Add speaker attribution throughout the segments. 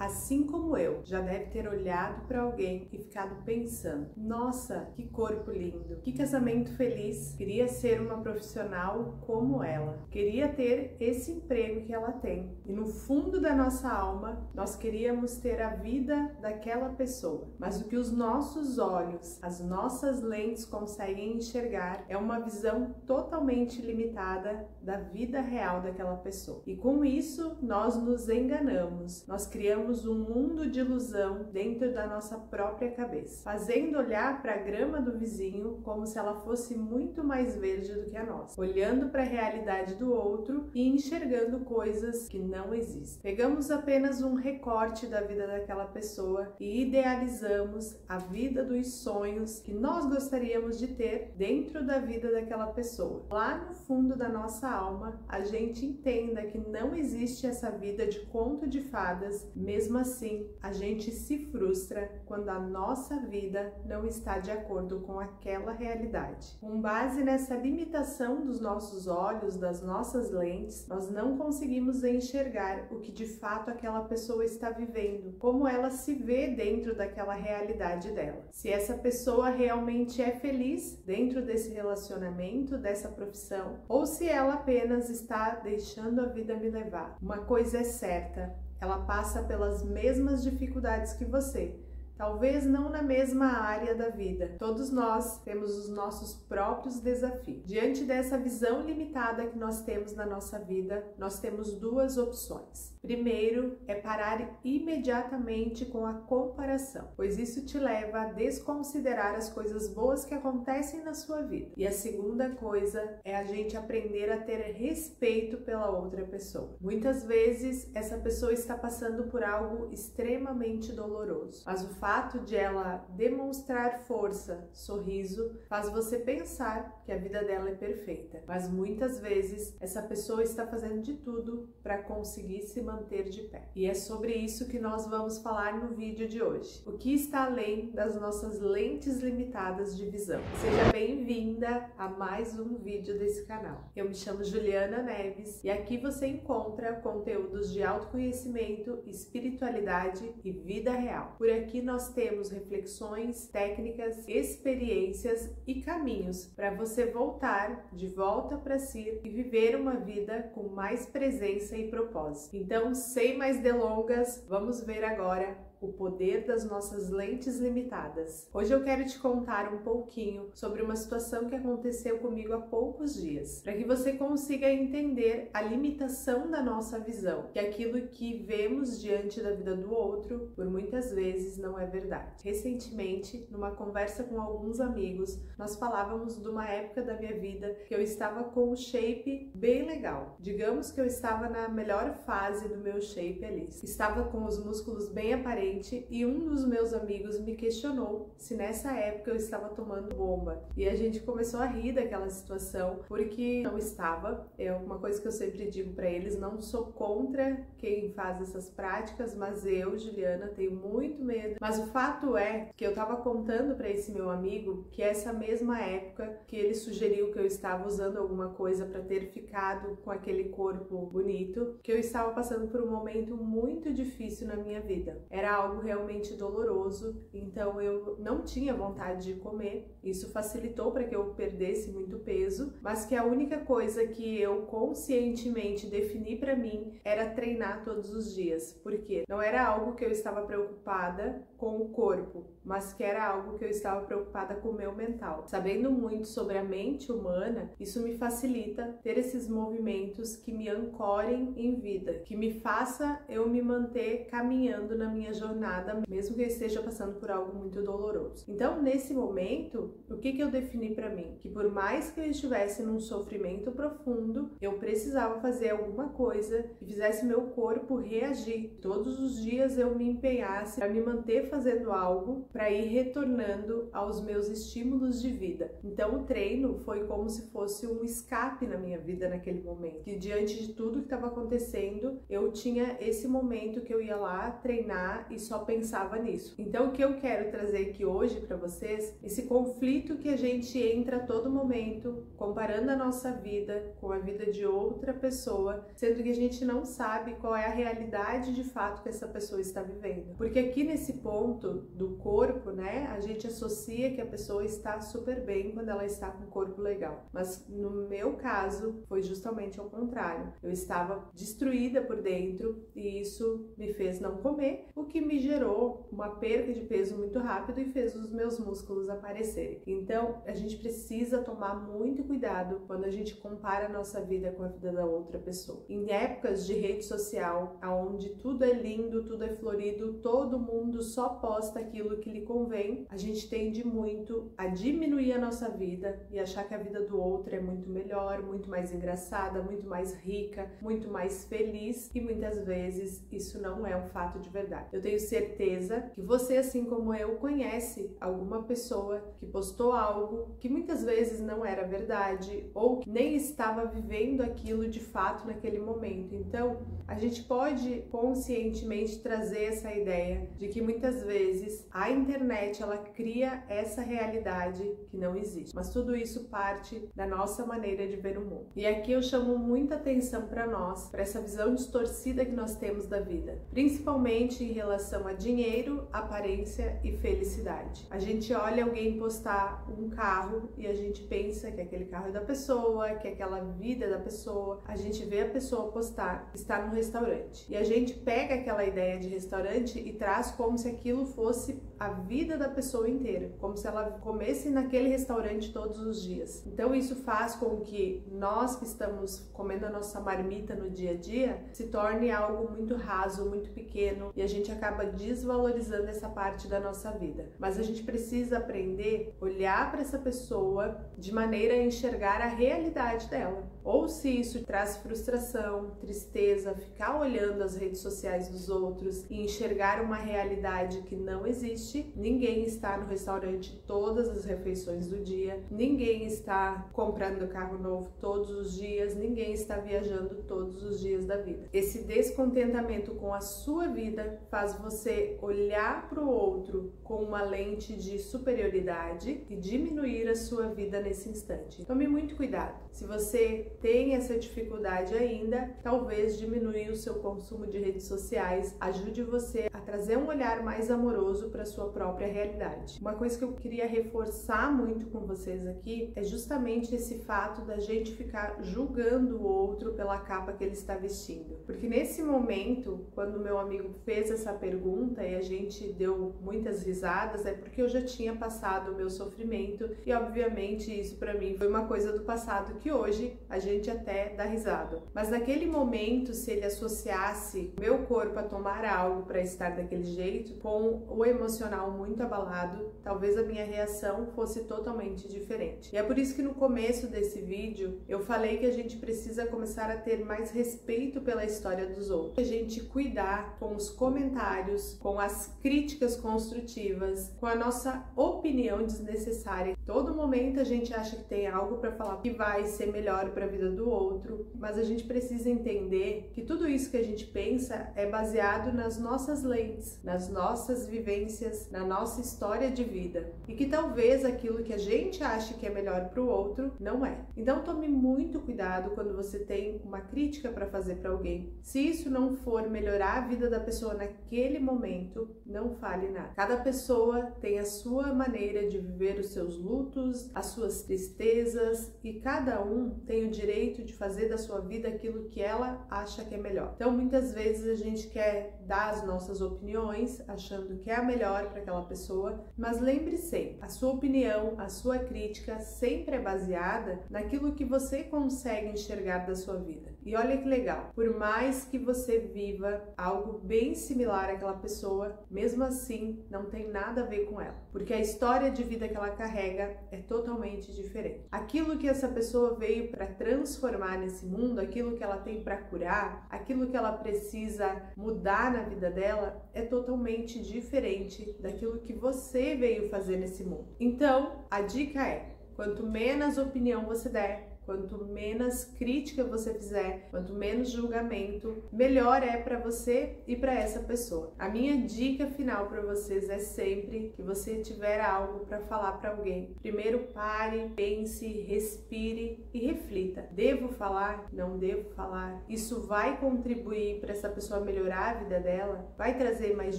Speaker 1: assim como eu, já deve ter olhado para alguém e ficado pensando: nossa, que corpo lindo, que casamento feliz, queria ser uma profissional como ela, queria ter esse emprego que ela tem. E no fundo da nossa alma, nós queríamos ter a vida daquela pessoa. Mas o que os nossos olhos, as nossas lentes conseguem enxergar é uma visão totalmente limitada da vida real daquela pessoa. E com isso, nós nos enganamos. Nós criamos um mundo de ilusão dentro da nossa própria cabeça, fazendo olhar para a grama do vizinho como se ela fosse muito mais verde do que a nossa, olhando para a realidade do outro e enxergando coisas que não existem. Pegamos apenas um recorte da vida daquela pessoa e idealizamos a vida dos sonhos que nós gostaríamos de ter dentro da vida daquela pessoa. Lá no fundo da nossa alma, a gente entenda que não existe essa vida de conto de fadas. Mesmo assim, a gente se frustra quando a nossa vida não está de acordo com aquela realidade. Com base nessa limitação dos nossos olhos, das nossas lentes, nós não conseguimos enxergar o que de fato aquela pessoa está vivendo, como ela se vê dentro daquela realidade dela. Se essa pessoa realmente é feliz dentro desse relacionamento, dessa profissão, ou se ela apenas está deixando a vida me levar. Uma coisa é certa, ela passa pelas mesmas dificuldades que você. Talvez não na mesma área da vida. Todos nós temos os nossos próprios desafios. Diante dessa visão limitada que nós temos na nossa vida, nós temos duas opções. Primeiro é parar imediatamente com a comparação, pois isso te leva a desconsiderar as coisas boas que acontecem na sua vida. E a segunda coisa é a gente aprender a ter respeito pela outra pessoa. Muitas vezes essa pessoa está passando por algo extremamente doloroso, mas o fato de ela demonstrar força, sorriso, faz você pensar que a vida dela é perfeita. Mas muitas vezes essa pessoa está fazendo de tudo para conseguir se manter de pé. E é sobre isso que nós vamos falar no vídeo de hoje. O que está além das nossas lentes limitadas de visão. Seja bem-vinda a mais um vídeo desse canal. Eu me chamo Juliana Neves e aqui você encontra conteúdos de autoconhecimento, espiritualidade e vida real. Por aqui nós temos reflexões, técnicas, experiências e caminhos para você voltar de volta para si e viver uma vida com mais presença e propósito. Então, sem mais delongas, vamos ver agora o poder das nossas lentes limitadas. Hoje eu quero te contar um pouquinho sobre uma situação que aconteceu comigo há poucos dias, para que você consiga entender a limitação da nossa visão, que aquilo que vemos diante da vida do outro, por muitas vezes não é verdade. Recentemente, numa conversa com alguns amigos, nós falávamos de uma época da minha vida que eu estava com um shape bem legal. Digamos que eu estava na melhor fase do meu shape ali. Estava com os músculos bem aparentes e um dos meus amigos me questionou se nessa época eu estava tomando bomba. E a gente começou a rir daquela situação, porque não estava. É uma coisa que eu sempre digo para eles, não sou contra quem faz essas práticas, mas eu, Juliana, tenho muito medo. Mas o fato é que eu estava contando para esse meu amigo que essa mesma época que ele sugeriu que eu estava usando alguma coisa para ter ficado com aquele corpo bonito, que eu estava passando por um momento muito difícil na minha vida. Era algo realmente doloroso, então eu não tinha vontade de comer. Isso facilitou para que eu perdesse muito peso, mas que a única coisa que eu conscientemente defini para mim era treinar todos os dias, porque não era algo que eu estava preocupada com o corpo, mas que era algo que eu estava preocupada com o meu mental. Sabendo muito sobre a mente humana, isso me facilita ter esses movimentos que me ancorem em vida, que me faça eu me manter caminhando na minha jornada, mesmo que eu esteja passando por algo muito doloroso. Então, nesse momento, o que eu defini para mim? Que por mais que eu estivesse num sofrimento profundo, eu precisava fazer alguma coisa que fizesse meu corpo reagir. Todos os dias eu me empenhasse para me manter fazendo algo para ir retornando aos meus estímulos de vida. Então, o treino foi como se fosse um escape na minha vida naquele momento. Que diante de tudo que estava acontecendo, eu tinha esse momento que eu ia lá treinar e só pensava nisso. Então o que eu quero trazer aqui hoje para vocês, esse conflito que a gente entra a todo momento, comparando a nossa vida com a vida de outra pessoa, sendo que a gente não sabe qual é a realidade de fato que essa pessoa está vivendo. Porque aqui nesse ponto do corpo, né, a gente associa que a pessoa está super bem quando ela está com o corpo legal. Mas no meu caso, foi justamente ao contrário. Eu estava destruída por dentro e isso me fez não comer, o que me gerou uma perda de peso muito rápido e fez os meus músculos aparecerem. Então, a gente precisa tomar muito cuidado quando a gente compara a nossa vida com a vida da outra pessoa. Em épocas de rede social, onde tudo é lindo, tudo é florido, todo mundo só posta aquilo que lhe convém, a gente tende muito a diminuir a nossa vida e achar que a vida do outro é muito melhor, muito mais engraçada, muito mais rica, muito mais feliz, e muitas vezes isso não é um fato de verdade. Eu tenho certeza que você, assim como eu, conhece alguma pessoa que postou algo que muitas vezes não era verdade ou que nem estava vivendo aquilo de fato naquele momento. Então, a gente pode conscientemente trazer essa ideia de que muitas vezes a internet ela cria essa realidade que não existe. Mas tudo isso parte da nossa maneira de ver o mundo. E aqui eu chamo muita atenção para nós, para essa visão distorcida que nós temos da vida, principalmente em relação a dinheiro, aparência e felicidade. A gente olha alguém postar um carro e a gente pensa que aquele carro é da pessoa, que aquela vida é da pessoa. A gente vê a pessoa postar, está no restaurante. E a gente pega aquela ideia de restaurante e traz como se aquilo fosse a vida da pessoa inteira, como se ela comesse naquele restaurante todos os dias. Então isso faz com que nós que estamos comendo a nossa marmita no dia a dia se torne algo muito raso, muito pequeno, e a gente acaba desvalorizando essa parte da nossa vida. Mas a gente precisa aprender a olhar para essa pessoa de maneira a enxergar a realidade dela. Ou se isso traz frustração, tristeza, ficar olhando as redes sociais dos outros e enxergar uma realidade que não existe. Ninguém está no restaurante todas as refeições do dia, ninguém está comprando carro novo todos os dias, ninguém está viajando todos os dias da vida. Esse descontentamento com a sua vida faz você olhar para o outro com uma lente de superioridade e diminuir a sua vida nesse instante. Tome muito cuidado. Se você tem essa dificuldade ainda, talvez diminuir o seu consumo de redes sociais ajude você a trazer um olhar mais amoroso para a sua própria realidade. Uma coisa que eu queria reforçar muito com vocês aqui é justamente esse fato da gente ficar julgando o outro pela capa que ele está vestindo. Porque nesse momento, quando meu amigo fez essa pergunta e a gente deu muitas risadas, é porque eu já tinha passado o meu sofrimento e obviamente isso para mim foi uma coisa do passado que hoje a gente até dá risada. Mas naquele momento, se ele associasse meu corpo a tomar algo para estar daquele jeito, com o emocional muito abalado, talvez a minha reação fosse totalmente diferente. E é por isso que no começo desse vídeo eu falei que a gente precisa começar a ter mais respeito pela história dos outros. A gente cuidar com os comentários, com as críticas construtivas, com a nossa opinião desnecessária. Todo momento a gente acha que tem algo para falar que vai ser melhor para a vida do outro, mas a gente precisa entender que tudo isso que a gente pensa é baseado nas nossas lentes, nas nossas vivências, na nossa história de vida, e que talvez aquilo que a gente acha que é melhor para o outro não é. Então tome muito cuidado quando você tem uma crítica para fazer para alguém. Se isso não for melhorar a vida da pessoa naquele momento, não fale nada. Cada pessoa tem a sua maneira de viver os seus lutos, as suas tristezas, e cada um tem o direito de fazer da sua vida aquilo que ela acha que é melhor. Então muitas vezes a gente quer dar as nossas opiniões achando que é a melhor para aquela pessoa, mas lembre sempre, a sua opinião, a sua crítica sempre é baseada naquilo que você consegue enxergar da sua vida. E olha que legal, por mais que você viva algo bem similar àquela pessoa, mesmo assim não tem nada a ver com ela, porque a história de vida que ela carrega é totalmente diferente. Aquilo que essa pessoa veio para transformar nesse mundo, aquilo que ela tem para curar, aquilo que ela precisa mudar na vida dela é totalmente diferente daquilo que você veio fazer nesse mundo. Então, a dica é: quanto menos opinião você der, Quanto menos crítica você fizer, quanto menos julgamento, melhor é para você e para essa pessoa. A minha dica final para vocês é sempre que você tiver algo para falar para alguém, primeiro pare, pense, respire e reflita. Devo falar? Não devo falar? Isso vai contribuir para essa pessoa melhorar a vida dela? Vai trazer mais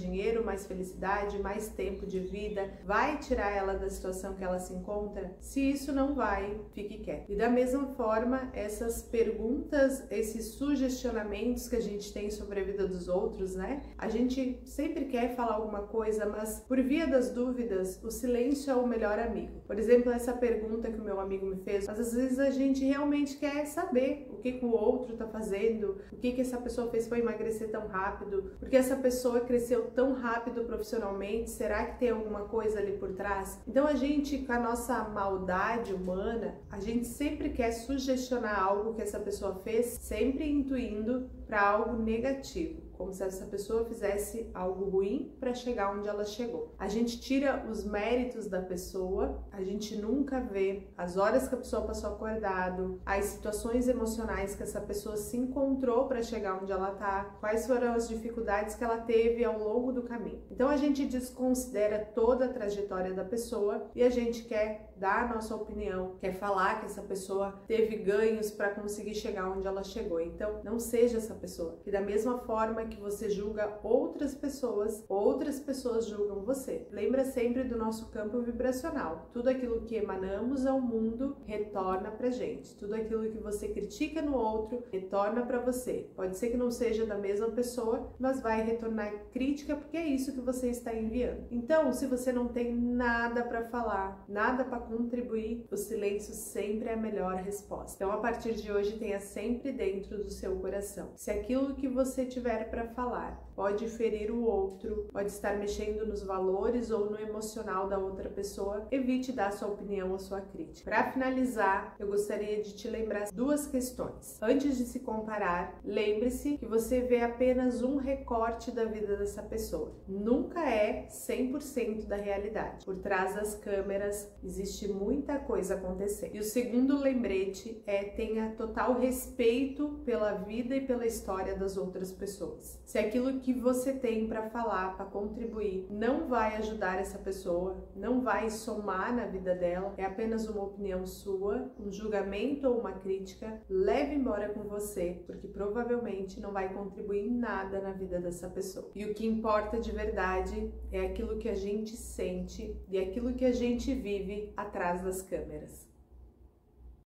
Speaker 1: dinheiro, mais felicidade, mais tempo de vida? Vai tirar ela da situação que ela se encontra? Se isso não vai, fique quieto. E da mesma forma, essas perguntas, esses sugestionamentos que a gente tem sobre a vida dos outros, né? A gente sempre quer falar alguma coisa, mas por via das dúvidas, o silêncio é o melhor amigo. Por exemplo, essa pergunta que o meu amigo me fez, mas às vezes a gente realmente quer saber o que o outro tá fazendo, o que essa pessoa fez para emagrecer tão rápido, porque essa pessoa cresceu tão rápido profissionalmente, será que tem alguma coisa ali por trás? Então a gente, com a nossa maldade humana, a gente sempre quer sugestionar algo que essa pessoa fez, sempre intuindo para algo negativo, como se essa pessoa fizesse algo ruim para chegar onde ela chegou. A gente tira os méritos da pessoa, a gente nunca vê as horas que a pessoa passou acordado, as situações emocionais que essa pessoa se encontrou para chegar onde ela tá, quais foram as dificuldades que ela teve ao longo do caminho. Então a gente desconsidera toda a trajetória da pessoa e a gente quer dar a nossa opinião, quer falar que essa pessoa teve ganhos para conseguir chegar onde ela chegou. Então não seja essa pessoa, que da mesma forma que você julga outras pessoas julgam você. Lembra sempre do nosso campo vibracional. Tudo aquilo que emanamos ao mundo retorna pra gente. Tudo aquilo que você critica no outro retorna pra você. Pode ser que não seja da mesma pessoa, mas vai retornar crítica porque é isso que você está enviando. Então, se você não tem nada para falar, nada para contribuir, o silêncio sempre é a melhor resposta. Então, a partir de hoje, tenha sempre dentro do seu coração. Se aquilo que você tiver para falar pode ferir o outro, pode estar mexendo nos valores ou no emocional da outra pessoa, evite dar sua opinião ou sua crítica. Para finalizar, eu gostaria de te lembrar duas questões. Antes de se comparar, lembre-se que você vê apenas um recorte da vida dessa pessoa. Nunca é 100% da realidade. Por trás das câmeras existe muita coisa acontecendo. E o segundo lembrete é: tenha total respeito pela vida e pela história das outras pessoas. Se aquilo que você tem para falar, para contribuir, não vai ajudar essa pessoa, não vai somar na vida dela, é apenas uma opinião sua, um julgamento ou uma crítica, leve embora com você, porque provavelmente não vai contribuir em nada na vida dessa pessoa. E o que importa de verdade é aquilo que a gente sente e aquilo que a gente vive atrás das câmeras.